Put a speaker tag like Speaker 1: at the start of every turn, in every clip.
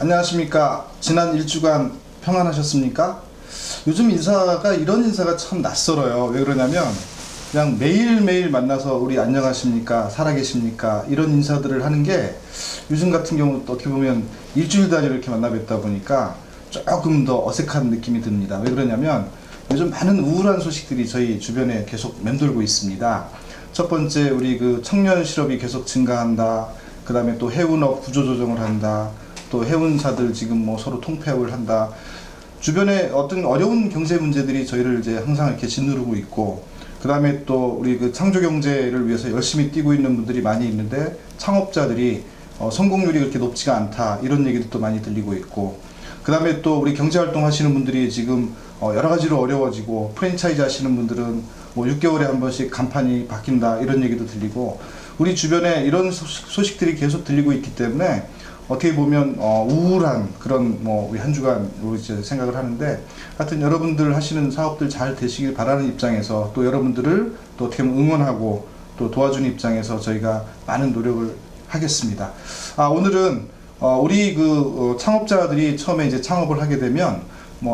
Speaker 1: 안녕하십니까. 지난 일주간 평안하셨습니까? 요즘 인사가 이런 인사가 참 낯설어요. 왜 그러냐면 그냥 매일매일 만나서 우리 안녕하십니까, 살아계십니까, 이런 인사들을 하는 게 요즘 같은 경우 또 어떻게 보면 일주일 단위로 이렇게 만나 뵙다 보니까 조금 더 어색한 느낌이 듭니다. 왜 그러냐면 요즘 많은 우울한 소식들이 저희 주변에 계속 맴돌고 있습니다. 첫 번째, 우리 그 청년 실업이 계속 증가한다. 그 다음에 또 해운업 구조조정을 한다. 또 해운사들 지금 뭐 서로 통폐합을 한다. 주변에 어떤 어려운 경제 문제들이 저희를 이제 항상 이렇게 짓누르고 있고, 그 다음에 또 우리 그 창조 경제를 위해서 열심히 뛰고 있는 분들이 많이 있는데 창업자들이 성공률이 그렇게 높지가 않다, 이런 얘기도 또 많이 들리고 있고, 그 다음에 또 우리 경제활동 하시는 분들이 지금 여러 가지로 어려워지고, 프랜차이즈 하시는 분들은 뭐 6개월에 한 번씩 간판이 바뀐다, 이런 얘기도 들리고, 우리 주변에 이런 소식들이 계속 들리고 있기 때문에 어떻게 보면 우울한 그런 우리 한 주간으로 이제 생각을 하는데, 하여튼 여러분들 하시는 사업들 잘 되시길 바라는 입장에서 또 여러분들을 또 어떻게 보면 응원하고 또 도와주는 입장에서 저희가 많은 노력을 하겠습니다. 오늘은 우리 그 창업자들이 처음에 이제 창업을 하게 되면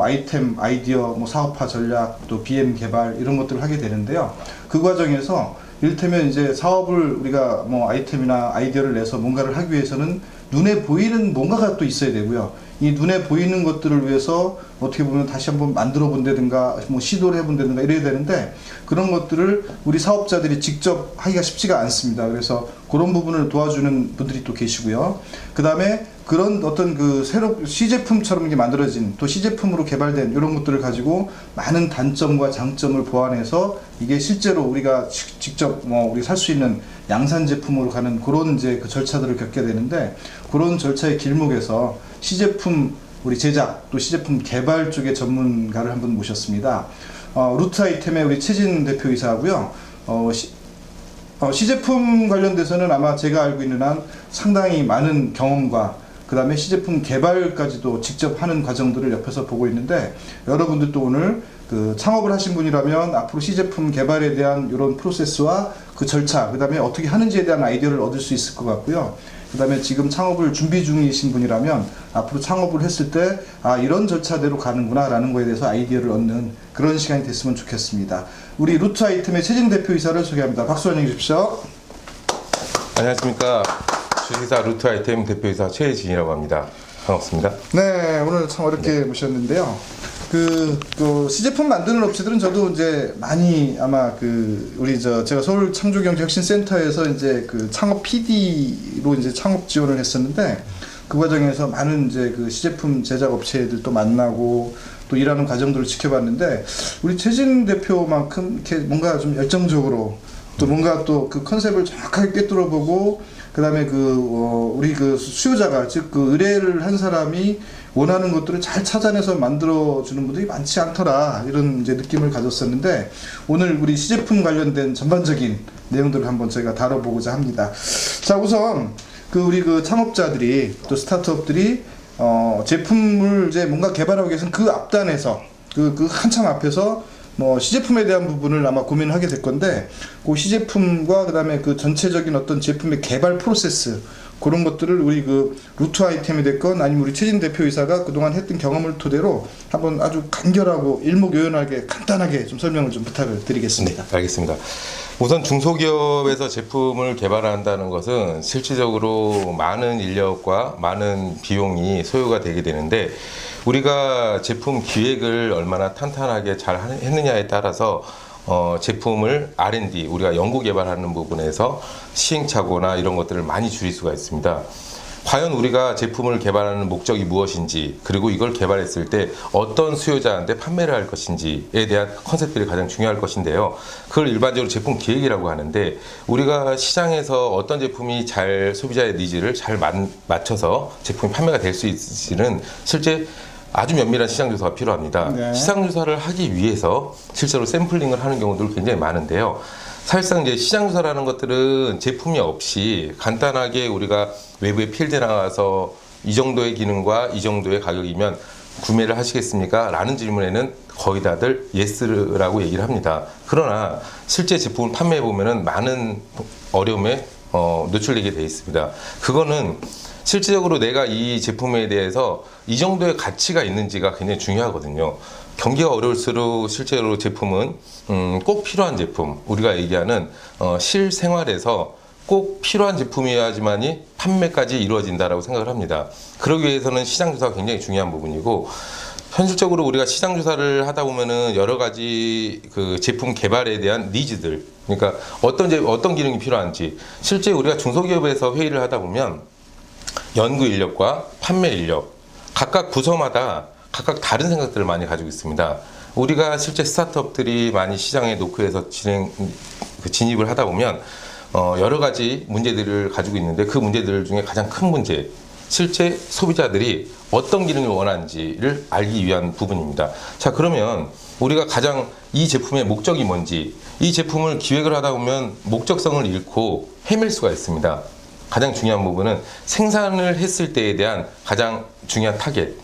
Speaker 1: 아이템, 아이디어, 사업화 전략, 또 BM 개발 이런 것들을 하게 되는데요. 그 과정에서 이를테면 이제 사업을 우리가 아이템이나 아이디어를 내서 뭔가를 하기 위해서는 눈에 보이는 뭔가가 또 있어야 되고요. 이 눈에 보이는 것들을 위해서 어떻게 보면 다시 한번 만들어 본다든가 시도를 해본다든가 이래야 되는데, 그런 것들을 우리 사업자들이 직접 하기가 쉽지가 않습니다. 그래서 그런 부분을 도와주는 분들이 또 계시고요. 그 다음에 그런 어떤 그 새로 시제품처럼 이게 만들어진, 또 시제품으로 개발된 이런 것들을 가지고 많은 단점과 장점을 보완해서 이게 실제로 우리가 직접 우리 살 수 있는 양산 제품으로 가는 그런 이제 그 절차들을 겪게 되는데, 그런 절차의 길목에서 시제품 우리 제작 또 시제품 개발 쪽의 전문가를 한분 모셨습니다. 루트 아이템의 우리 최진 대표이사하고요. 시제품 관련돼서는 아마 제가 알고 있는 한 상당히 많은 경험과 그 다음에 시제품 개발까지도 직접 하는 과정들을 옆에서 보고 있는데, 여러분들도 오늘 그 창업을 하신 분이라면 앞으로 시제품 개발에 대한 이런 프로세스와 그 절차, 그 다음에 어떻게 하는지에 대한 아이디어를 얻을 수 있을 것 같고요. 그 다음에 지금 창업을 준비 중이신 분이라면 앞으로 창업을 했을 때 이런 절차대로 가는구나 라는 거에 대해서 아이디어를 얻는 그런 시간이 됐으면 좋겠습니다. 우리 루트 아이템의 최진 대표이사를 소개합니다. 박수 환영해 주십시오.
Speaker 2: 안녕하십니까. 주식회사 루트 아이템 대표이사 최진이라고 합니다. 반갑습니다.
Speaker 1: 네, 오늘 참 어렵게 모셨는데요. 그 시제품 만드는 업체들은 저도 이제 많이 아마 우리 제가 서울 창조경제혁신센터에서 이제 그 창업 PD로 이제 창업 지원을 했었는데, 그 과정에서 많은 이제 그 시제품 제작 업체들도 만나고 또 일하는 과정들을 지켜봤는데, 우리 최진 대표만큼 이렇게 뭔가 좀 열정적으로 또 뭔가 또 그 컨셉을 정확하게 꿰뚫어보고, 그 다음에 우리 그 수요자가, 즉 그 의뢰를 한 사람이 원하는 것들을 잘 찾아내서 만들어주는 분들이 많지 않더라, 이런 이제 느낌을 가졌었는데, 오늘 우리 시제품 관련된 전반적인 내용들을 한번 저희가 다뤄보고자 합니다. 자, 우선 우리 그 창업자들이 또 스타트업들이 제품을 이제 뭔가 개발하기 위해서는 그 앞단에서 그 한참 앞에서 시제품에 대한 부분을 아마 고민을 하게 될 건데, 그 시제품과 그 다음에 그 전체적인 어떤 제품의 개발 프로세스, 그런 것들을 우리 그 루트 아이템이 됐건 아니면 우리 최진 대표이사가 그동안 했던 경험을 토대로 한번 아주 간결하고 일목요연하게 간단하게 좀 설명을 좀 부탁을 드리겠습니다.
Speaker 2: 네, 알겠습니다. 우선 중소기업에서 제품을 개발한다는 것은 실질적으로 많은 인력과 많은 비용이 소요가 되게 되는데, 우리가 제품 기획을 얼마나 탄탄하게 잘 했느냐에 따라서 제품을 R&D, 우리가 연구 개발하는 부분에서 시행착오나 이런 것들을 많이 줄일 수가 있습니다. 과연 우리가 제품을 개발하는 목적이 무엇인지, 그리고 이걸 개발했을 때 어떤 수요자한테 판매를 할 것인지에 대한 컨셉들이 가장 중요할 것인데요. 그걸 일반적으로 제품 기획이라고 하는데, 우리가 시장에서 어떤 제품이 잘 소비자의 니즈를 잘 맞춰서 제품이 판매가 될 수 있을지는 실제 아주 면밀한 시장조사가 필요합니다.
Speaker 1: 네.
Speaker 2: 시장조사를 하기 위해서 실제로 샘플링을 하는 경우도 굉장히 많은데요. 사실상 이제 시장조사라는 것들은 제품이 없이 간단하게 우리가 외부에 필드에 나가서 이 정도의 기능과 이 정도의 가격이면 구매를 하시겠습니까? 라는 질문에는 거의 다들 예스라고 얘기를 합니다. 그러나 실제 제품을 판매해 보면은 많은 어려움에 노출되게 되어 있습니다. 그거는 실질적으로 내가 이 제품에 대해서 이 정도의 가치가 있는지가 굉장히 중요하거든요. 경기가 어려울수록 실제로 제품은 꼭 필요한 제품, 우리가 얘기하는 실생활에서 꼭 필요한 제품이어야지만이 판매까지 이루어진다라고 생각을 합니다. 그러기 위해서는 시장 조사가 굉장히 중요한 부분이고, 현실적으로 우리가 시장 조사를 하다 보면은 여러 가지 그 제품 개발에 대한 니즈들, 그러니까 어떤 기능이 필요한지, 실제 우리가 중소기업에서 회의를 하다 보면 연구 인력과 판매 인력 각각 부서마다 각각 다른 생각들을 많이 가지고 있습니다. 우리가 실제 스타트업들이 많이 시장에 노크해서 진입을 하다 보면 여러 가지 문제들을 가지고 있는데, 그 문제들 중에 가장 큰 문제, 실제 소비자들이 어떤 기능을 원하는지를 알기 위한 부분입니다. 자, 그러면 우리가 가장 이 제품의 목적이 뭔지, 이 제품을 기획을 하다 보면 목적성을 잃고 헤맬 수가 있습니다. 가장 중요한 부분은 생산을 했을 때에 대한 가장 중요한 타겟,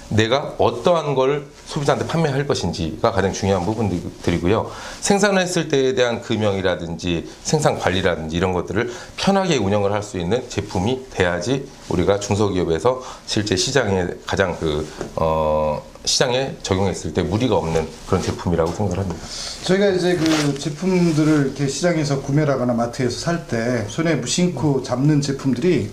Speaker 2: 내가 어떠한 걸 소비자한테 판매할 것인지가 가장 중요한 부분들이고요. 생산을 했을 때에 대한 금형이라든지 생산 관리라든지 이런 것들을 편하게 운영을 할 수 있는 제품이 돼야지 우리가 중소기업에서 실제 시장에 가장 시장에 적용했을 때 무리가 없는 그런 제품이라고 생각을 합니다.
Speaker 1: 저희가 이제 그 제품들을 이렇게 시장에서 구매를 하거나 마트에서 살 때 손에 무심코 잡는 제품들이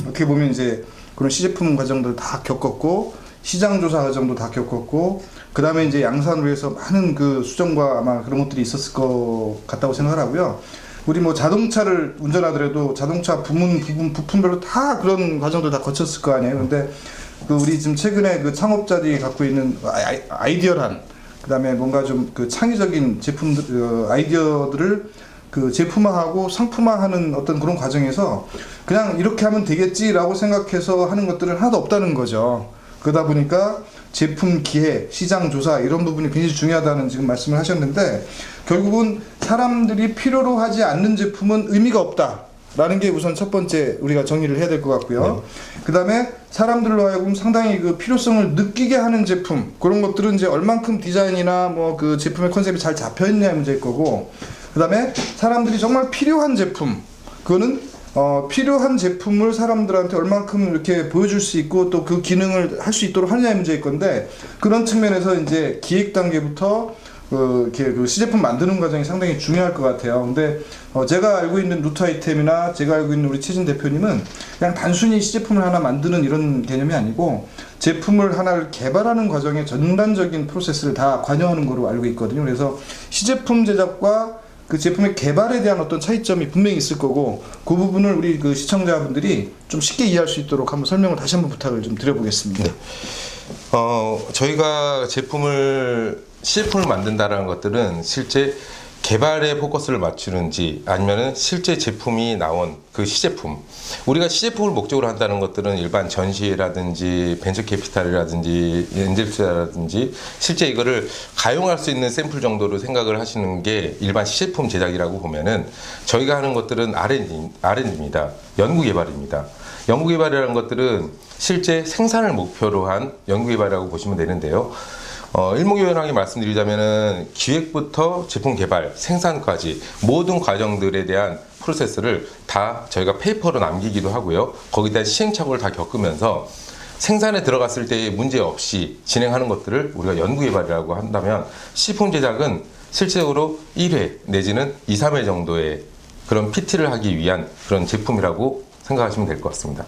Speaker 1: 어떻게 보면 이제 그런 시제품 과정들을 다 겪었고, 시장 조사 과정도 다 겪었고, 그 다음에 이제 양산을 위해서 많은 그 수정과 아마 그런 것들이 있었을 것 같다고 생각을 하고요. 우리 뭐 자동차를 운전하더라도 자동차 부품별로 다 그런 과정도 다 거쳤을 거 아니에요. 근데 그 우리 지금 최근에 그 창업자들이 갖고 있는 아이디어란, 그 다음에 뭔가 좀 그 창의적인 제품들, 아이디어들을 그 제품화하고 상품화하는 어떤 그런 과정에서 그냥 이렇게 하면 되겠지라고 생각해서 하는 것들은 하나도 없다는 거죠. 그러다 보니까 제품 기획, 시장 조사 이런 부분이 굉장히 중요하다는 지금 말씀을 하셨는데, 결국은 사람들이 필요로 하지 않는 제품은 의미가 없다라는 게 우선 첫 번째 우리가 정리를 해야 될 것 같고요. 그 다음에 사람들로 하여금 상당히 그 필요성을 느끼게 하는 제품, 그런 것들은 이제 얼만큼 디자인이나 뭐 그 제품의 컨셉이 잘 잡혀 있냐의 문제일 거고, 그 다음에 사람들이 정말 필요한 제품, 그거는 필요한 제품을 사람들한테 얼만큼 이렇게 보여줄 수 있고 또 그 기능을 할 수 있도록 하느냐의 문제일 건데, 그런 측면에서 이제 기획 단계부터 이렇게 그 시제품 만드는 과정이 상당히 중요할 것 같아요. 근데 제가 알고 있는 루트 아이템이나 제가 알고 있는 우리 최진 대표님은 그냥 단순히 시제품을 하나 만드는 이런 개념이 아니고, 제품을 하나를 개발하는 과정에 전반적인 프로세스를 다 관여하는 거로 알고 있거든요. 그래서 시제품 제작과 그 제품의 개발에 대한 어떤 차이점이 분명히 있을 거고, 그 부분을 우리 그 시청자분들이 좀 쉽게 이해할 수 있도록 한번 설명을 다시 한번 부탁을 좀 드려보겠습니다.
Speaker 2: 네. 저희가 시제품을 만든다라는 것들은 실제 개발에 포커스를 맞추는지, 아니면은 실제 제품이 나온 그 시제품, 우리가 시제품을 목적으로 한다는 것들은 일반 전시라든지 벤처 캐피탈이라든지 엔젤 투자라든지 실제 이거를 가용할 수 있는 샘플 정도로 생각을 하시는 게 일반 시제품 제작이라고 보면은, 저희가 하는 것들은 R&D입니다. 연구개발입니다. 연구개발이라는 것들은 실제 생산을 목표로 한 연구개발이라고 보시면 되는데요. 일목요연하게 말씀드리자면은 기획부터 제품 개발, 생산까지 모든 과정들에 대한 프로세스를 다 저희가 페이퍼로 남기기도 하고요. 거기에 대한 시행착오를 다 겪으면서 생산에 들어갔을 때의 문제 없이 진행하는 것들을 우리가 연구개발이라고 한다면, 시품 제작은 실질적으로 1회 내지는 2, 3회 정도의 그런 PT를 하기 위한 그런 제품이라고 생각하시면 될 것 같습니다.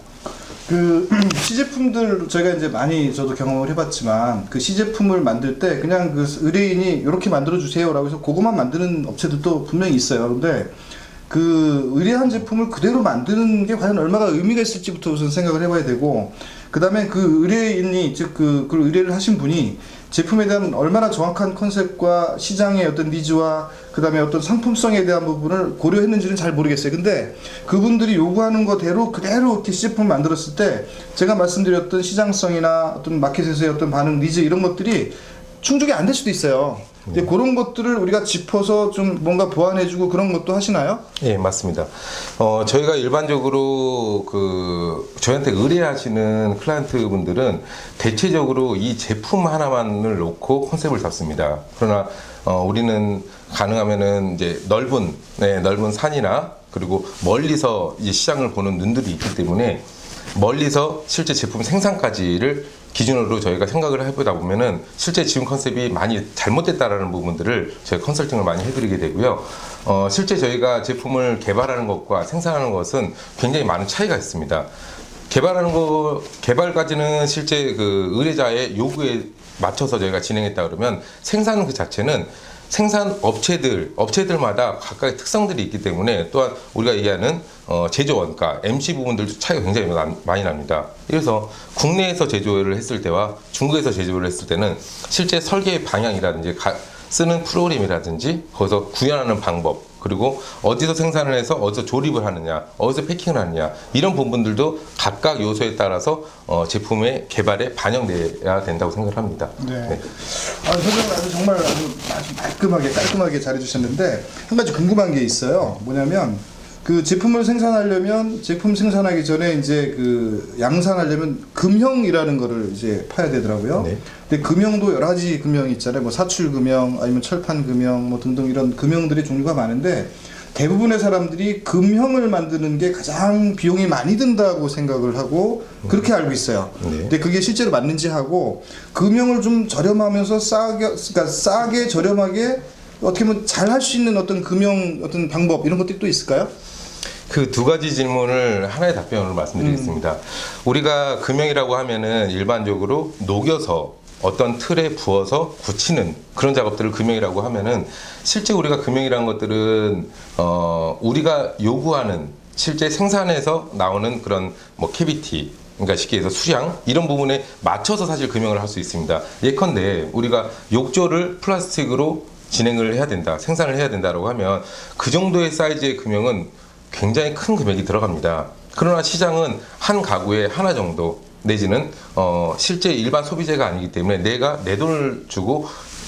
Speaker 1: 그 시제품들 저희가 이제 많이 저도 경험을 해봤지만, 그 시제품을 만들 때 그냥 그 의뢰인이 이렇게 만들어 주세요라고 해서 그것만 만드는 업체들도 분명히 있어요. 근데 그 의뢰한 제품을 그대로 만드는 게 과연 얼마나 의미가 있을지부터 우선 생각을 해봐야 되고, 그 다음에 그 의뢰인이 즉 그 의뢰를 하신 분이 제품에 대한 얼마나 정확한 컨셉과 시장의 어떤 니즈와 그 다음에 어떤 상품성에 대한 부분을 고려했는지는 잘 모르겠어요. 근데 그분들이 요구하는 거대로 그대로 이렇게 시제품을 만들었을 때, 제가 말씀드렸던 시장성이나 어떤 마켓에서의 어떤 반응, 니즈 이런 것들이 충족이 안 될 수도 있어요. 근데 그런 것들을 우리가 짚어서 좀 뭔가 보완해주고 그런 것도 하시나요?
Speaker 2: 예, 맞습니다. 저희가 일반적으로 저희한테 의뢰하시는 클라이언트 분들은 대체적으로 이 제품 하나만을 놓고 컨셉을 잡습니다. 그러나 우리는 가능하면은 이제 넓은 산이나 그리고 멀리서 이제 시장을 보는 눈들이 있기 때문에 멀리서 실제 제품 생산까지를 기준으로 저희가 생각을 해보다 보면은 실제 지금 컨셉이 많이 잘못됐다라는 부분들을 저희가 컨설팅을 많이 해드리게 되고요. 실제 저희가 제품을 개발하는 것과 생산하는 것은 굉장히 많은 차이가 있습니다. 개발까지는 실제 그 의뢰자의 요구에 맞춰서 저희가 진행했다 그러면 생산 그 자체는 생산 업체들마다 각각의 특성들이 있기 때문에 또한 우리가 얘기하는 제조 원가, MC 부분들도 차이가 굉장히 많이 납니다. 그래서 국내에서 제조를 했을 때와 중국에서 제조를 했을 때는 실제 설계의 방향이라든지 쓰는 프로그램이라든지 거기서 구현하는 방법, 그리고 어디서 생산을 해서 어디서 조립을 하느냐, 어디서 패킹을 하느냐, 이런 부분들도 각각 요소에 따라서 제품의 개발에 반영돼야 된다고 생각을 합니다.
Speaker 1: 네. 선생님 정말 아주 깔끔하게 잘해주셨는데 한 가지 궁금한 게 있어요. 뭐냐면 그 제품을 생산하려면 제품 생산하기 전에 이제 그 양산하려면 금형이라는 거를 이제 파야 되더라고요.
Speaker 2: 네.
Speaker 1: 근데 금형도 여러 가지 금형이 있잖아요. 뭐 사출 금형, 아니면 철판 금형, 뭐 등등 이런 금형들이 종류가 많은데 대부분의 사람들이 금형을 만드는 게 가장 비용이 많이 든다고 생각을 하고 그렇게 알고 있어요.
Speaker 2: 네.
Speaker 1: 근데 그게 실제로 맞는지 하고 금형을 좀 저렴하면서 싸게 저렴하게 어떻게 보면 잘 할 수 있는 어떤 금형 어떤 방법 이런 것들이 또 있을까요?
Speaker 2: 그 두 가지 질문을 하나의 답변으로 말씀드리겠습니다. 우리가 금형이라고 하면은 일반적으로 녹여서 어떤 틀에 부어서 굳히는 그런 작업들을 금형이라고 하면은 실제 우리가 금형이라는 것들은 우리가 요구하는 실제 생산에서 나오는 그런 뭐 캐비티, 그러니까 쉽게 해서 수량 이런 부분에 맞춰서 사실 금형을 할 수 있습니다. 예컨대 우리가 욕조를 플라스틱으로 진행을 해야 된다, 생산을 해야 된다라고 하면 그 정도의 사이즈의 금형은 굉장히 큰 금액이 들어갑니다. 그러나 시장은 한 가구에 하나 정도 내지는 실제 일반 소비재가 아니기 때문에 내가 내 돈을 주고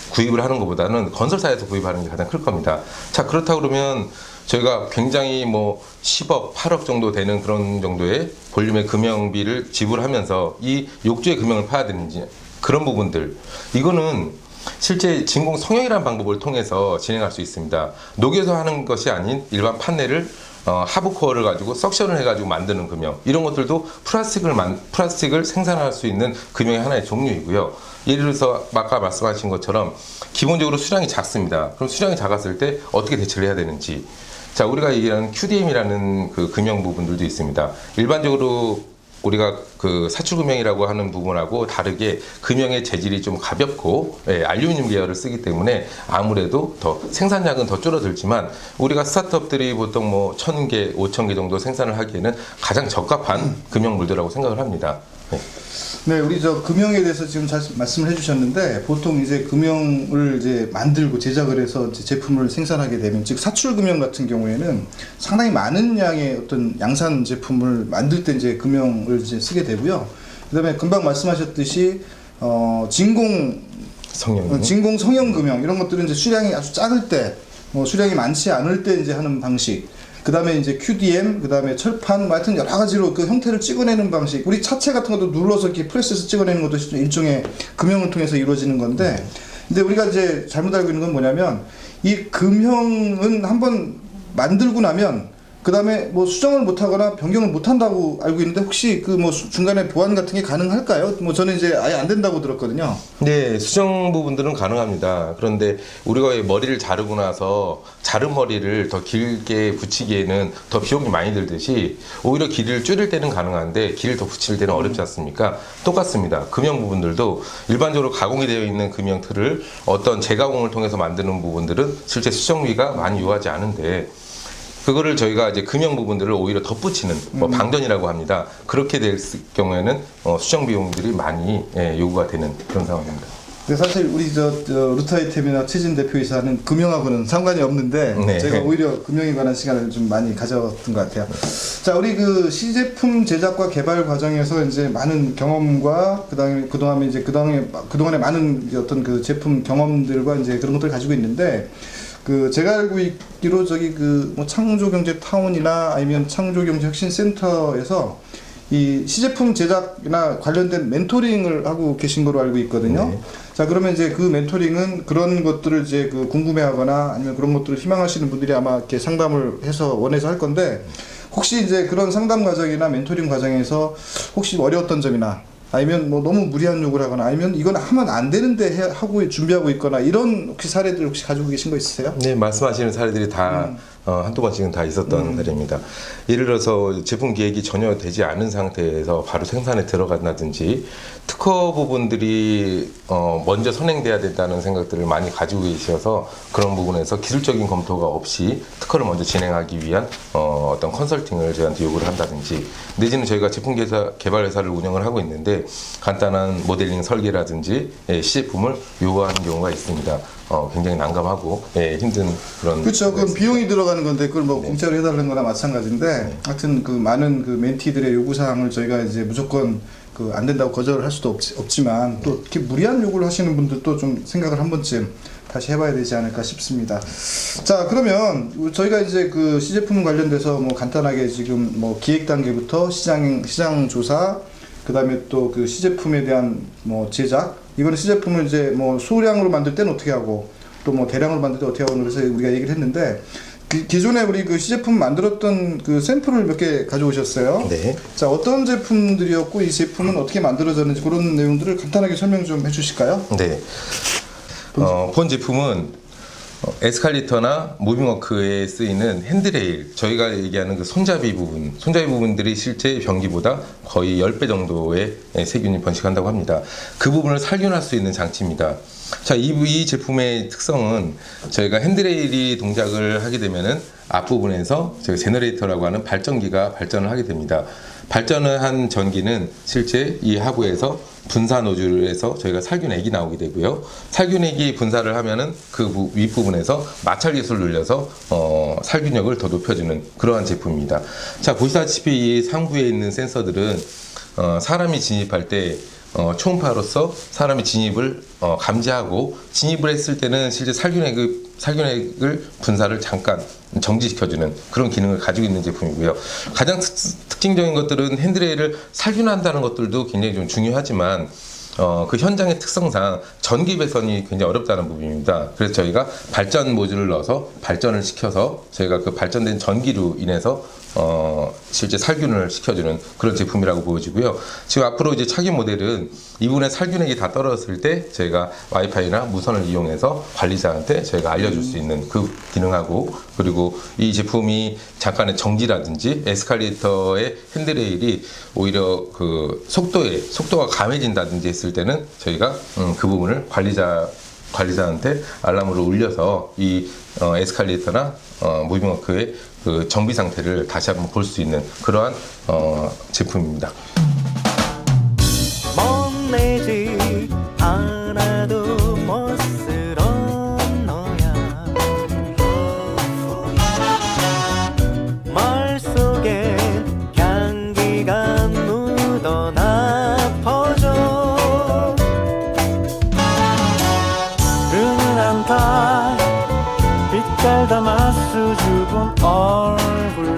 Speaker 2: 구입을 하는 것보다는 건설사에서 구입하는 게 가장 클 겁니다. 자, 그렇다 그러면 저희가 굉장히 뭐 10억, 8억 정도 되는 그런 정도의 볼륨의 금형비를 지불하면서 이 욕조의 금형을 파야 되는지 그런 부분들, 이거는 실제 진공 성형이라는 방법을 통해서 진행할 수 있습니다. 녹여서 하는 것이 아닌 일반 판넬을 하부코어를 가지고 석션을 해가지고 만드는 금형, 이런 것들도 플라스틱을 생산할 수 있는 금형의 하나의 종류이고요. 예를 들어서 아까 말씀하신 것처럼 기본적으로 수량이 작습니다. 그럼 수량이 작았을 때 어떻게 대처를 해야 되는지, 자, 우리가 얘기하는 QDM이라는 그 금형 부분들도 있습니다. 일반적으로 우리가 그 사출금형이라고 하는 부분하고 다르게 금형의 재질이 좀 가볍고 알루미늄 계열을 쓰기 때문에 아무래도 더 생산량은 더 줄어들지만 우리가 스타트업들이 보통 뭐 1,000개, 5,000개 정도 생산을 하기에는 가장 적합한 금형물들이라고 생각을 합니다.
Speaker 1: 네, 우리 저 금형에 대해서 지금 잘 말씀을 해주셨는데 보통 이제 금형을 이제 만들고 제작을 해서 이제 제품을 생산하게 되면 즉 사출 금형 같은 경우에는 상당히 많은 양의 어떤 양산 제품을 만들 때 이제 금형을 이제 쓰게 되고요. 그다음에 금방 말씀하셨듯이 진공 성형 금형 이런 것들은 이제 수량이 아주 작을 때, 수량이 많지 않을 때 이제 하는 방식. 그 다음에 이제 QDM, 그 다음에 철판, 뭐 하여튼 여러 가지로 그 형태를 찍어내는 방식. 우리 차체 같은 것도 눌러서 이렇게 프레스해서 찍어내는 것도 일종의 금형을 통해서 이루어지는 건데, 근데 우리가 이제 잘못 알고 있는 건 뭐냐면, 이 금형은 한번 만들고 나면, 그 다음에 뭐 수정을 못하거나 변경을 못한다고 알고 있는데, 혹시 그 뭐 중간에 보완 같은 게 가능할까요? 뭐 저는 이제 아예 안 된다고 들었거든요.
Speaker 2: 네, 수정 부분들은 가능합니다. 그런데 우리가 머리를 자르고 나서 자른 머리를 더 길게 붙이기에는 더 비용이 많이 들듯이 오히려 길이를 줄일 때는 가능한데 길을 더 붙일 때는 어렵지 않습니까? 똑같습니다. 금형 부분들도 일반적으로 가공이 되어 있는 금형 틀을 어떤 재가공을 통해서 만드는 부분들은 실제 수정비가 많이 요하지 않은데 그거를 저희가 이제 금형 부분들을 오히려 덧붙이는 뭐 방전이라고 합니다. 그렇게 될 경우에는 수정 비용들이 많이 요구가 되는 그런 상황입니다.
Speaker 1: 근데 사실 우리 저 루트아이템이나 최진 대표이사는 금형하고는 상관이 없는데
Speaker 2: 네.
Speaker 1: 제가 오히려 금형에 관한 시간을 좀 많이 가졌던 것 같아요. 자, 우리 그 시제품 제작과 개발 과정에서 이제 많은 경험과 그동안에 많은 어떤 그 제품 경험들과 이제 그런 것들을 가지고 있는데. 그 제가 알고 있기로 저기 그 뭐 창조경제타운이나 아니면 창조경제혁신센터에서 이 시제품 제작이나 관련된 멘토링을 하고 계신 거로 알고 있거든요.
Speaker 2: 네.
Speaker 1: 자, 그러면 이제 그 멘토링은 그런 것들을 이제 그 궁금해하거나 아니면 그런 것들을 희망하시는 분들이 아마 이렇게 상담을 해서 원해서 할 건데 혹시 이제 그런 상담 과정이나 멘토링 과정에서 혹시 어려웠던 점이나 아니면 뭐 너무 무리한 요구를 하거나 아니면 이건 하면 안 되는데 하고 준비하고 있거나 이런 혹시 사례들 혹시 가지고 계신 거 있으세요?
Speaker 2: 네, 말씀하시는 사례들이 다 한두 번씩은 다 있었던 사례입니다. 예를 들어서 제품 기획이 전혀 되지 않은 상태에서 바로 생산에 들어간다든지 특허 부분들이 먼저 선행돼야 된다는 생각들을 많이 가지고 계셔서 그런 부분에서 기술적인 검토가 없이 특허를 먼저 진행하기 위한 어떤 컨설팅을 저희한테 요구를 한다든지 내지는 저희가 제품 개발 회사를 운영을 하고 있는데 간단한 모델링 설계라든지 시제품을 요구하는 경우가 있습니다. 굉장히 난감하고 힘든 그런.
Speaker 1: 그렇죠. 그럼 비용이 들어가는 건데 그걸 뭐 공짜로 해달라는 거나 마찬가지인데 하여튼 그 많은 그 멘티들의 요구 사항을 저희가 이제 무조건 그 안 된다고 거절을 할 수도 없지만 또 이렇게 무리한 요구를 하시는 분들도 좀 생각을 한 번쯤 다시 해봐야 되지 않을까 싶습니다. 자, 그러면 저희가 이제 그 시제품 관련돼서 뭐 간단하게 지금 뭐 기획 단계부터 시장 조사, 그 다음에 또 그 시제품에 대한 뭐 제작, 이번에 시제품을 이제 뭐 소량으로 만들 때는 어떻게 하고 또 뭐 대량으로 만들 때 어떻게 하고 그래서 우리가 얘기를 했는데 기존에 우리 그 시제품 만들었던 그 샘플을 몇 개 가져오셨어요.
Speaker 2: 네.
Speaker 1: 자, 어떤 제품들이었고 이 제품은 어떻게 만들어졌는지 그런 내용들을 간단하게 설명 좀 해주실까요?
Speaker 2: 네. 본 제품은 에스컬레이터나 무빙워크에 쓰이는 핸드레일, 저희가 얘기하는 그 손잡이 부분들이 실제 변기보다 거의 10배 정도의 세균이 번식한다고 합니다. 그 부분을 살균할 수 있는 장치입니다. 자, 이 제품의 특성은 저희가 핸드레일이 동작을 하게 되면은 앞부분에서 저희 제너레이터라고 하는 발전기가 발전을 하게 됩니다. 발전을 한 전기는 실제 이 하부에서 분사 노즐에서 저희가 살균액이 나오게 되고요. 살균액이 분사를 하면은 그 윗부분에서 마찰 기술을 늘려서 살균력을 더 높여주는 그러한 제품입니다. 자, 보시다시피 이 상부에 있는 센서들은 사람이 진입할 때 초음파로서 사람의 진입을 감지하고 진입을 했을 때는 실제 살균액을 분사를 잠깐 정지시켜주는 그런 기능을 가지고 있는 제품이고요. 가장 특징적인 것들은 핸드레일을 살균한다는 것들도 굉장히 좀 중요하지만 그 현장의 특성상 전기 배선이 굉장히 어렵다는 부분입니다. 그래서 저희가 발전 모듈을 넣어서 발전을 시켜서 저희가 그 발전된 전기로 인해서 실제 살균을 시켜주는 그런 제품이라고 보여지고요. 지금 앞으로 이제 차기 모델은 이 부분에 살균액이 다 떨어졌을 때 저희가 와이파이나 무선을 이용해서 관리자한테 저희가 알려줄 수 있는 그 기능하고, 그리고 이 제품이 잠깐의 정지라든지 에스컬레이터의 핸드레일이 오히려 그 속도가 감해진다든지 했을 때는 저희가 그 부분을 관리자한테 알람으로 울려서 이 에스컬레이터나 무빙워크의 그 정비 상태를 다시 한번 볼 수 있는 그러한 제품입니다.
Speaker 3: 멋내지 않아도 멋스런 너야. 말 속에 향기가 묻어나 퍼져. 은은한 달 빛깔 담아 수줍은 얼굴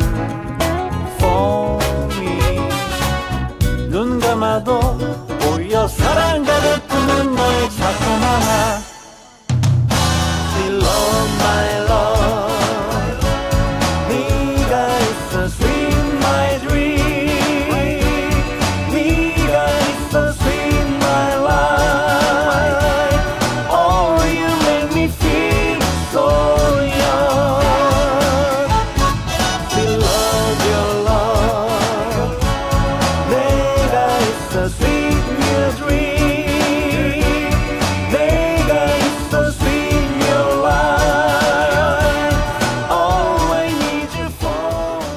Speaker 3: 폼이 눈 감아도 보여 사랑 가득 품은 너의 작품 하나. Still on my love 네가 있어 sweet my dream. 네가 있어 sweet my life. Oh you make me feel so young. Still love your love 내가 있어 sweet your dream. 내가 있어 sweet your life. Oh I need you forever.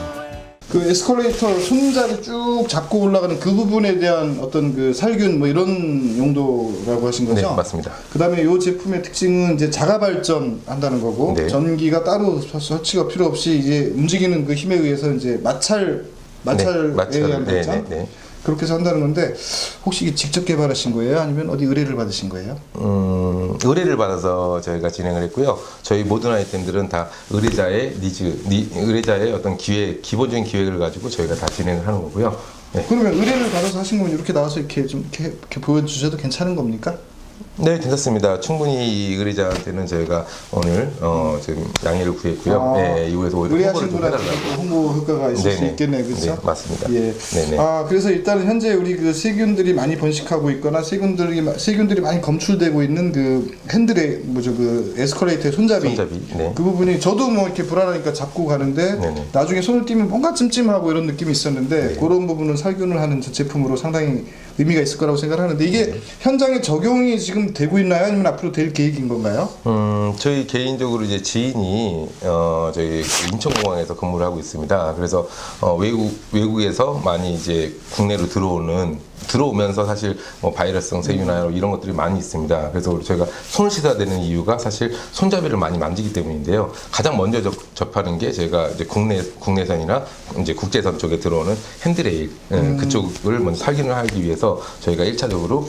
Speaker 1: 그 에스컬레이터 손잡이 쭉 잡고 올라가는 그 부분에 대한 어떤 그 살균 뭐 이런 용도라고 하신 거죠?
Speaker 2: 네, 맞습니다.
Speaker 1: 그 다음에 이 제품의 특징은 이제 자가 발전 한다는 거고
Speaker 2: 네.
Speaker 1: 전기가 따로 설치가 필요 없이 이제 움직이는 그 힘에 의해서 이제 마찰에 의한 발전
Speaker 2: 네.
Speaker 1: 그렇게 해서 한다는 건데 혹시 이게 직접 개발하신 거예요? 아니면 어디 의뢰를 받으신 거예요?
Speaker 2: 의뢰를 받아서 저희가 진행을 했고요. 저희 모든 아이템들은 다 의뢰자의 의뢰자의 어떤 기본적인 기획을 가지고 저희가 다 진행을 하는 거고요. 네.
Speaker 1: 그러면 의뢰를 받아서 하신 거면 이렇게 나와서 이렇게 좀 이렇게 보여주셔도 괜찮은 겁니까?
Speaker 2: 네, 괜찮습니다. 충분히 이 의뢰자한테는 저희가 오늘 지금 양해를 구했고요. 네, 이후에서 오히려
Speaker 1: 의뢰하신
Speaker 2: 홍보를 좀
Speaker 1: 분한테
Speaker 2: 해달라고.
Speaker 1: 홍보 효과가 있을 수
Speaker 2: 네네.
Speaker 1: 있겠네요, 그렇죠?
Speaker 2: 네, 맞습니다.
Speaker 1: 예.
Speaker 2: 네네.
Speaker 1: 그래서 일단은 현재 우리 그 세균들이 많이 번식하고 있거나 세균들이 많이 검출되고 있는 그 핸들의 그 에스컬레이터의 손잡이.
Speaker 2: 네.
Speaker 1: 그 부분이 저도 뭐 이렇게 불안하니까 잡고 가는데
Speaker 2: 네네.
Speaker 1: 나중에 손을 띄면 뭔가 찜찜하고 이런 느낌이 있었는데
Speaker 2: 네.
Speaker 1: 그런 부분은 살균을 하는 제품으로 상당히 의미가 있을 거라고 생각하는데 이게
Speaker 2: 네.
Speaker 1: 현장에 적용이 지금 되고 있나요? 아니면 앞으로 될 계획인 건가요?
Speaker 2: 저희 개인적으로 이제 지인이 저희 인천공항에서 근무를 하고 있습니다. 그래서 외국에서 많이 이제 국내로 들어오면서 사실 뭐 바이러스성 세균이나 이런 것들이 많이 있습니다. 그래서 저희가 손을 씻어야 되는 이유가 사실 손잡이를 많이 만지기 때문인데요. 가장 먼저 접하는 게 저희가 이제 국내선이나 이제 국제선 쪽에 들어오는 핸드레일 그쪽을 먼저 살균을 하기 위해서 저희가 1차적으로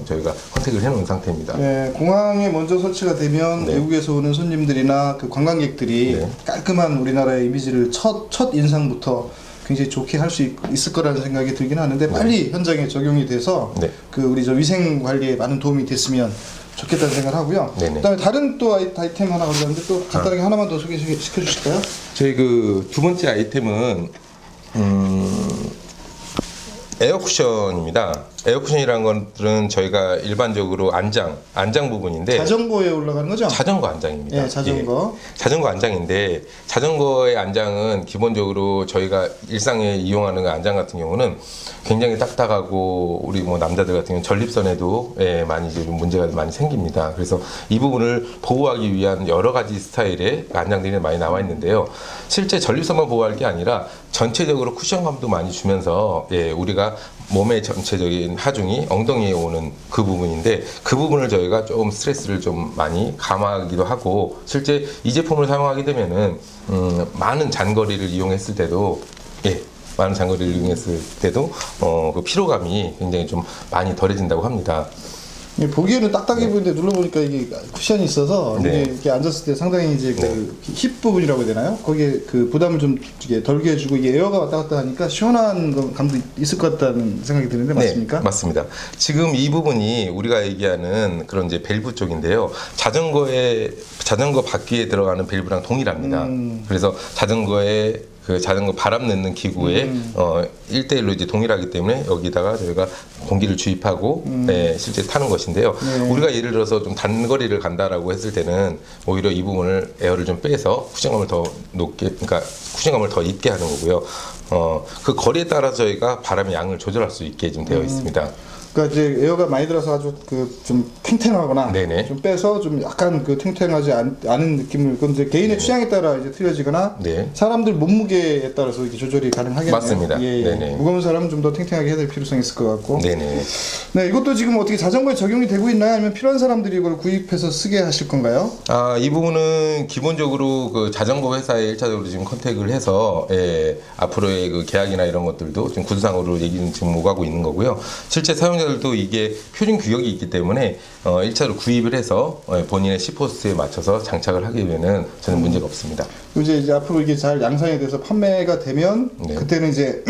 Speaker 2: 저희가 컨택을 해놓은 상태입니다.
Speaker 1: 네, 공항에 먼저 설치가 되면
Speaker 2: 네.
Speaker 1: 외국에서 오는 손님들이나 그 관광객들이
Speaker 2: 네.
Speaker 1: 깔끔한 우리나라의 이미지를 첫 인상부터 굉장히 좋게 할 수 있을 거라는 생각이 들긴 하는데 빨리 현장에 적용이 돼서
Speaker 2: 네.
Speaker 1: 그 우리 저 위생 관리에 많은 도움이 됐으면 좋겠다는 생각을 하고요.
Speaker 2: 네네.
Speaker 1: 그다음에 다른 또 아이템 하나 가져왔는데 또 간단하게 하나만 더 소개시켜 주실까요?
Speaker 2: 저희 그 두 번째 아이템은 에어쿠션입니다. 에어쿠션이라는 것들은 저희가 일반적으로 안장 부분인데
Speaker 1: 자전거에 올라가는 거죠?
Speaker 2: 자전거 안장입니다.
Speaker 1: 네, 자전거.
Speaker 2: 예. 자전거 안장인데 자전거의 안장은 기본적으로 저희가 일상에 이용하는 그 안장 같은 경우는 굉장히 딱딱하고 우리 뭐 남자들 같은 경우는 전립선에도 많이 이제 문제가 많이 생깁니다. 그래서 이 부분을 보호하기 위한 여러 가지 스타일의 안장들이 많이 나와 있는데요. 실제 전립선만 보호할 게 아니라 전체적으로 쿠션감도 많이 주면서 우리가 몸의 전체적인 하중이 엉덩이에 오는 그 부분인데 그 부분을 저희가 좀 스트레스를 좀 많이 감하기도 하고 실제 이 제품을 사용하게 되면은 많은 장거리를 이용했을 때도 그 피로감이 굉장히 좀 많이 덜해진다고 합니다.
Speaker 1: 보기에는 딱딱해 보이는데 눌러보니까 이게 쿠션이 있어서
Speaker 2: 네.
Speaker 1: 이게 이렇게 앉았을 때 상당히 이제 그 힙 부분이라고 해야 되나요? 거기에 그 부담을 좀 이게 덜게 해주고 이게 에어가 왔다 갔다 하니까 시원한 감도 있을 것 같다는 생각이 드는데 맞습니까?
Speaker 2: 네, 맞습니다. 지금 이 부분이 우리가 얘기하는 그런 이제 밸브 쪽인데요. 자전거 바퀴에 들어가는 밸브랑 동일합니다. 그래서 자전거 바람 넣는 기구에 1대1로 이제 동일하기 때문에 여기다가 저희가 공기를 주입하고 실제 타는 것인데요.
Speaker 1: 네.
Speaker 2: 우리가 예를 들어서 좀 단거리를 간다라고 했을 때는 오히려 이 부분을 에어를 좀 빼서 쿠션감을 더 높게, 그러니까 쿠션감을 더 있게 하는 거고요. 그 거리에 따라서 저희가 바람의 양을 조절할 수 있게 좀 되어 있습니다.
Speaker 1: 그러니까 이제 에어가 많이 들어서 아주 그 좀 탱탱하거나
Speaker 2: 네네.
Speaker 1: 좀 빼서 좀 약간 그 탱탱하지 않은 느낌을 그건 이제 개인의 취향에 따라 이제 틀려지거나
Speaker 2: 네.
Speaker 1: 사람들 몸무게에 따라서 이렇게 조절이 가능하겠네요.
Speaker 2: 맞습니다.
Speaker 1: 예, 예.
Speaker 2: 네네.
Speaker 1: 무거운 사람은 좀 더 탱탱하게 해야 될 필요성이 있을 것 같고.
Speaker 2: 네네.
Speaker 1: 네, 이것도 지금 어떻게 자전거에 적용이 되고 있나요? 아니면 필요한 사람들이 이걸 구입해서 쓰게 하실 건가요?
Speaker 2: 이 부분은 기본적으로 그 자전거 회사에 1차적으로 지금 컨택을 해서 앞으로의 그 계약이나 이런 것들도 지금 구조상으로 얘기는 지금 오가고 있는 거고요. 실제 사용자들도 이게 표준 규격이 있기 때문에 1차로 구입을 해서 본인의 C포스트에 맞춰서 장착을 하게 되면 저는 문제가 없습니다.
Speaker 1: 이제 앞으로 이게 잘 양산이 돼서 판매가 되면
Speaker 2: 네.
Speaker 1: 그때는 이제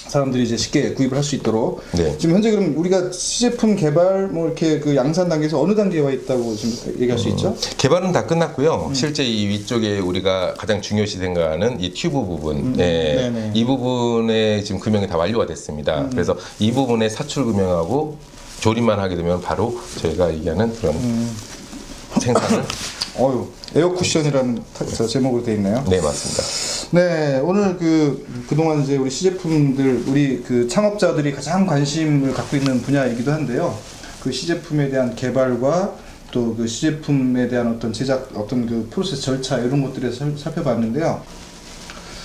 Speaker 1: 사람들이 이제 쉽게 구입을 할 수 있도록.
Speaker 2: 네.
Speaker 1: 지금 현재 그럼 우리가 시제품 개발 뭐 이렇게 그 양산 단계에서 어느 단계에 와 있다고 지금 얘기할 수 있죠?
Speaker 2: 개발은 다 끝났고요. 실제 이 위쪽에 우리가 가장 중요시 생각하는 이 튜브 부분,
Speaker 1: 네네.
Speaker 2: 이 부분에 지금 금형이 다 완료가 됐습니다. 그래서 이 부분에 사출 금형하고 조립만 하게 되면 바로 저희가 얘기하는 그런 생산을.
Speaker 1: 에어 쿠션이라는 제목으로 되어 있네요.
Speaker 2: 네, 맞습니다.
Speaker 1: 네, 오늘 그동안 이제 우리 시제품들, 우리 그 창업자들이 가장 관심을 갖고 있는 분야이기도 한데요. 그 시제품에 대한 개발과 또 그 시제품에 대한 어떤 제작, 어떤 그 프로세스 절차 이런 것들에 살펴봤는데요.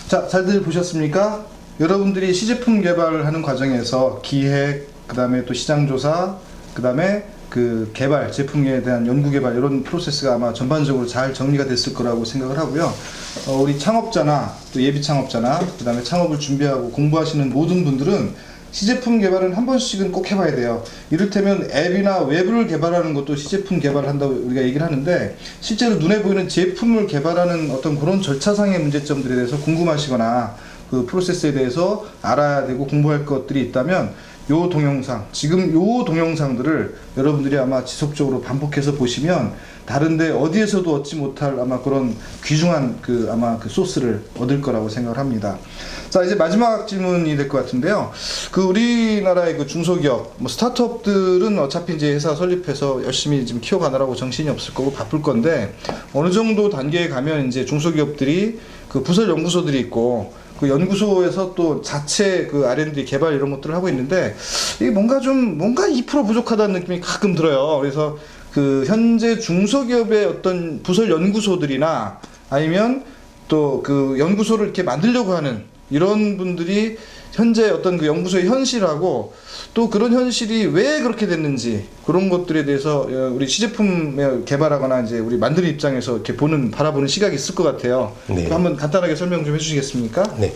Speaker 1: 자, 잘들 보셨습니까? 여러분들이 시제품 개발을 하는 과정에서 기획, 그 다음에 또 시장조사, 그 다음에 그 개발, 제품에 대한 연구 개발 이런 프로세스가 아마 전반적으로 잘 정리가 됐을 거라고 생각을 하고요. 우리 창업자나 또 예비 창업자나 그 다음에 창업을 준비하고 공부하시는 모든 분들은 시제품 개발은 한 번씩은 꼭 해봐야 돼요. 이를테면 앱이나 웹을 개발하는 것도 시제품 개발을 한다고 우리가 얘기를 하는데 실제로 눈에 보이는 제품을 개발하는 어떤 그런 절차상의 문제점들에 대해서 궁금하시거나 그 프로세스에 대해서 알아야 되고 공부할 것들이 있다면 요 동영상, 지금 요 동영상들을 여러분들이 아마 지속적으로 반복해서 보시면 다른데 어디에서도 얻지 못할 아마 그런 귀중한 아마 그 소스를 얻을 거라고 생각을 합니다. 자, 이제 마지막 질문이 될 것 같은데요. 우리나라의 중소기업, 스타트업들은 어차피 이제 회사 설립해서 열심히 지금 키워가느라고 정신이 없을 거고 바쁠 건데, 어느 정도 단계에 가면 이제 중소기업들이 부설 연구소들이 있고, 그 연구소에서 또 자체 R&D 개발 이런 것들을 하고 있는데, 이게 뭔가 2% 부족하다는 느낌이 가끔 들어요. 그래서 현재 중소기업의 어떤 부설 연구소들이나 아니면 또 연구소를 이렇게 만들려고 하는 이런 분들이 현재 어떤 연구소의 현실하고 또 그런 현실이 왜 그렇게 됐는지, 그런 것들에 대해서 우리 시제품을 개발하거나 이제 우리 만드는 입장에서 이렇게 바라보는 시각이 있을 것 같아요.
Speaker 2: 네.
Speaker 1: 한번 간단하게 설명 좀 해주시겠습니까?
Speaker 2: 네.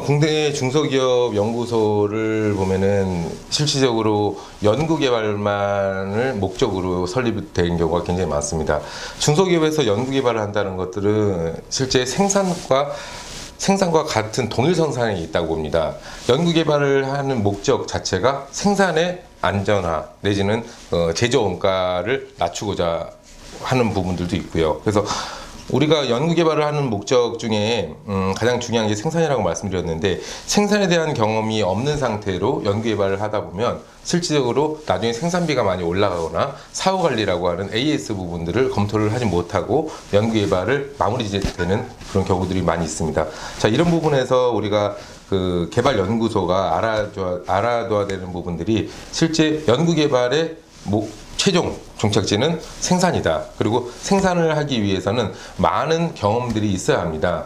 Speaker 2: 국내 중소기업 연구소를 보면은 실질적으로 연구개발만을 목적으로 설립된 경우가 굉장히 많습니다. 중소기업에서 연구개발을 한다는 것들은 실제 생산과 같은 동일선상에 있다고 봅니다. 연구개발을 하는 목적 자체가 생산의 안전화 내지는 제조 원가를 낮추고자 하는 부분들도 있고요. 그래서 우리가 연구개발을 하는 목적 중에 가장 중요한 게 생산이라고 말씀드렸는데, 생산에 대한 경험이 없는 상태로 연구개발을 하다 보면 실질적으로 나중에 생산비가 많이 올라가거나 사후관리라고 하는 AS 부분들을 검토를 하지 못하고 연구개발을 마무리되는 그런 경우들이 많이 있습니다. 자, 이런 부분에서 우리가 개발연구소가 알아둬야 되는 부분들이, 실제 연구개발의 최종 종착지는 생산이다. 그리고 생산을 하기 위해서는 많은 경험들이 있어야 합니다.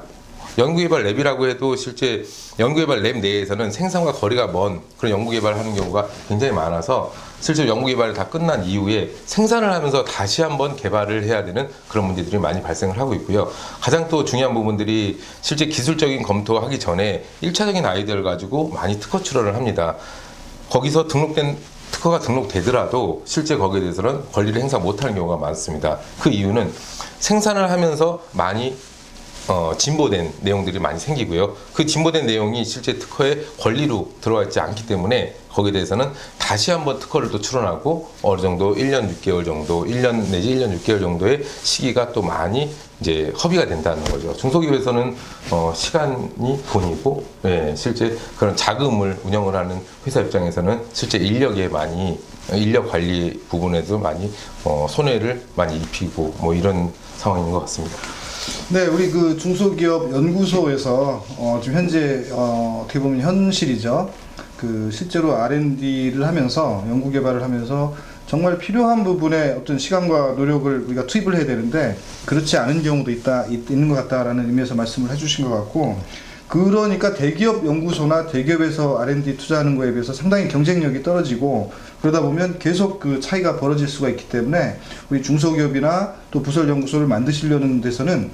Speaker 2: 연구개발 랩이라고 해도 실제 연구개발 랩 내에서는 생산과 거리가 먼 그런 연구개발을 하는 경우가 굉장히 많아서, 실제 연구개발이 다 끝난 이후에 생산을 하면서 다시 한번 개발을 해야 되는 그런 문제들이 많이 발생을 하고 있고요. 가장 또 중요한 부분들이, 실제 기술적인 검토하기 전에 1차적인 아이디어를 가지고 많이 특허 출원을 합니다. 거기서 특허가 등록되더라도 실제 거기에 대해서는 권리를 행사 못하는 경우가 많습니다. 그 이유는 생산을 하면서 많이 진보된 내용들이 많이 생기고요. 그 진보된 내용이 실제 특허의 권리로 들어와 있지 않기 때문에 거기에 대해서는 다시 한번 특허를 또 출원하고 어느 정도 1년 6개월 정도, 1년 내지 1년 6개월 정도의 시기가 또 많이 이제 허비가 된다는 거죠. 중소기업에서는 시간이 돈이고, 실제 그런 자금을 운영을 하는 회사 입장에서는 실제 인력 관리 부분에도 많이 손해를 많이 입히고 이런 상황인 것 같습니다.
Speaker 1: 네, 우리 중소기업 연구소에서 지금 현재 어떻게 보면 현실이죠. 실제로 R&D를 하면서 연구 개발을 하면서 정말 필요한 부분에 어떤 시간과 노력을 우리가 투입을 해야 되는데, 그렇지 않은 경우도 있는 것 같다라는 의미에서 말씀을 해주신 것 같고, 그러니까 대기업 연구소나 대기업에서 R&D 투자하는 거에 비해서 상당히 경쟁력이 떨어지고, 그러다 보면 계속 차이가 벌어질 수가 있기 때문에 우리 중소기업이나 또 부설 연구소를 만드시려는 데서는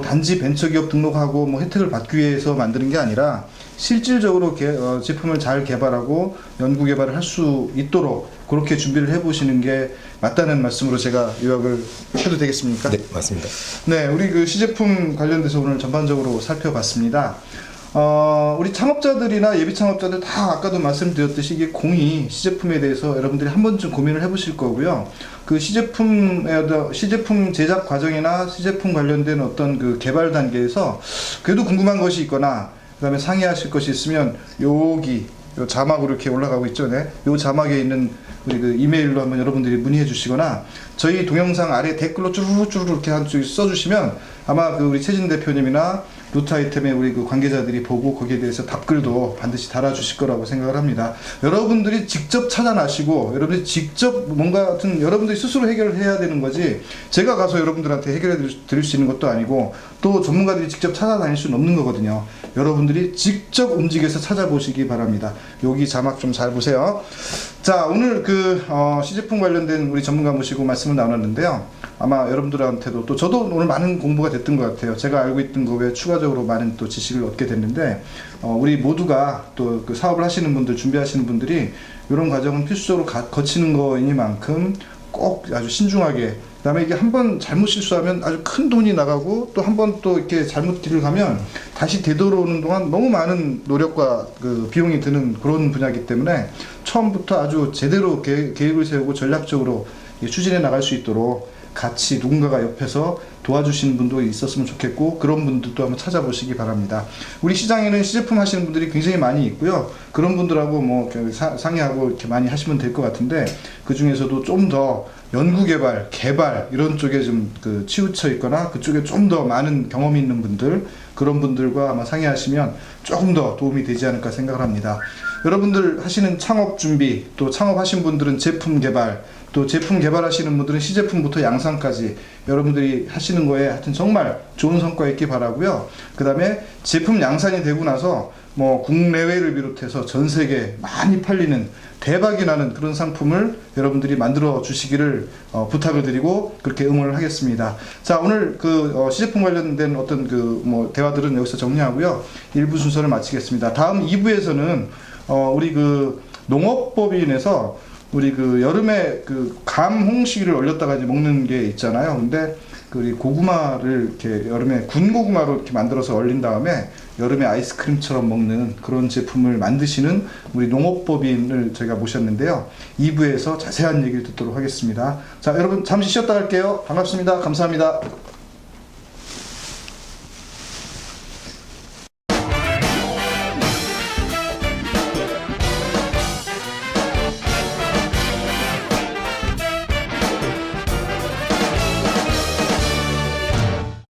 Speaker 1: 단지 벤처기업 등록하고 혜택을 받기 위해서 만드는 게 아니라, 실질적으로 제품을 잘 개발하고 연구 개발을 할 수 있도록 그렇게 준비를 해보시는 게 맞다는 말씀으로 제가 요약을 해도 되겠습니까?
Speaker 2: 네, 맞습니다.
Speaker 1: 네, 우리 시제품 관련돼서 오늘 전반적으로 살펴봤습니다. 우리 창업자들이나 예비 창업자들 다 아까도 말씀드렸듯이 이게 공이 시제품에 대해서 여러분들이 한 번쯤 고민을 해보실 거고요. 시제품 제작 과정이나 시제품 관련된 어떤 개발 단계에서 그래도 궁금한 것이 있거나, 그 다음에 상의하실 것이 있으면 여기 요 자막으로 이렇게 올라가고 있죠. 네? 요 자막에 있는 우리 이메일로 한번 여러분들이 문의해 주시거나, 저희 동영상 아래 댓글로 쭈루쭈루 이렇게 한 줄 써주시면 아마 우리 최진 대표님이나 루트 아이템의 우리 관계자들이 보고 거기에 대해서 답글도 반드시 달아주실 거라고 생각을 합니다. 여러분들이 직접 찾아나시고 여러분들이 직접 뭔가 같은 여러분들이 스스로 해결을 해야 되는 거지, 제가 가서 여러분들한테 해결해 드릴 수 있는 것도 아니고, 또 전문가들이 직접 찾아다닐 수는 없는 거거든요. 여러분들이 직접 움직여서 찾아보시기 바랍니다. 여기 자막 좀 잘 보세요. 자, 오늘 시제품 관련된 우리 전문가 모시고 말씀을 나눴는데요. 아마 여러분들한테도, 또 저도 오늘 많은 공부가 됐던 것 같아요. 제가 알고 있던 거 외에 추가적으로 많은 또 지식을 얻게 됐는데, 우리 모두가 또 사업을 하시는 분들, 준비하시는 분들이 이런 과정은 필수적으로 거치는 거이니만큼 꼭 아주 신중하게 그다음에 이게 한번 잘못 실수하면 아주 큰 돈이 나가고 또 한 번 또 이렇게 잘못 길을 가면 다시 되돌아오는 동안 너무 많은 노력과 그 비용이 드는 그런 분야이기 때문에 처음부터 아주 제대로 계획을 세우고 전략적으로 추진해 나갈 수 있도록 같이 누군가가 옆에서 도와주시는 분도 있었으면 좋겠고 그런 분들도 한번 찾아보시기 바랍니다. 우리 시장에는 시제품 하시는 분들이 굉장히 많이 있고요. 그런 분들하고 뭐 상의하고 이렇게 많이 하시면 될 것 같은데 그 중에서도 좀 더 연구개발, 개발 이런 쪽에 좀 그 치우쳐 있거나 그쪽에 좀 더 많은 경험이 있는 분들 그런 분들과 아마 상의하시면 조금 더 도움이 되지 않을까 생각을 합니다. 여러분들 하시는 창업 준비 또 창업하신 분들은 제품 개발 또 제품 개발하시는 분들은 시제품부터 양산까지 여러분들이 하시는 거에 하여튼 정말 좋은 성과 있기 바라고요. 그 다음에 제품 양산이 되고 나서 뭐 국내외를 비롯해서 전 세계 많이 팔리는 대박이 나는 그런 상품을 여러분들이 만들어 주시기를 부탁을 드리고 그렇게 응원을 하겠습니다. 자, 오늘 그 시제품 관련된 어떤 그 뭐 대화들은 여기서 정리하고요. 1부 순서를 마치겠습니다. 다음 2부에서는 우리 그 농업법인에서 우리 그 여름에 그 감 홍시를 얼렸다가 이제 먹는 게 있잖아요. 근데 그 고구마를 이렇게 여름에 군 고구마로 이렇게 만들어서 얼린 다음에 여름에 아이스크림처럼 먹는 그런 제품을 만드시는 우리 농업법인을 저희가 모셨는데요. 2부에서 자세한 얘기를 듣도록 하겠습니다. 자, 여러분 잠시 쉬었다 갈게요. 반갑습니다. 감사합니다.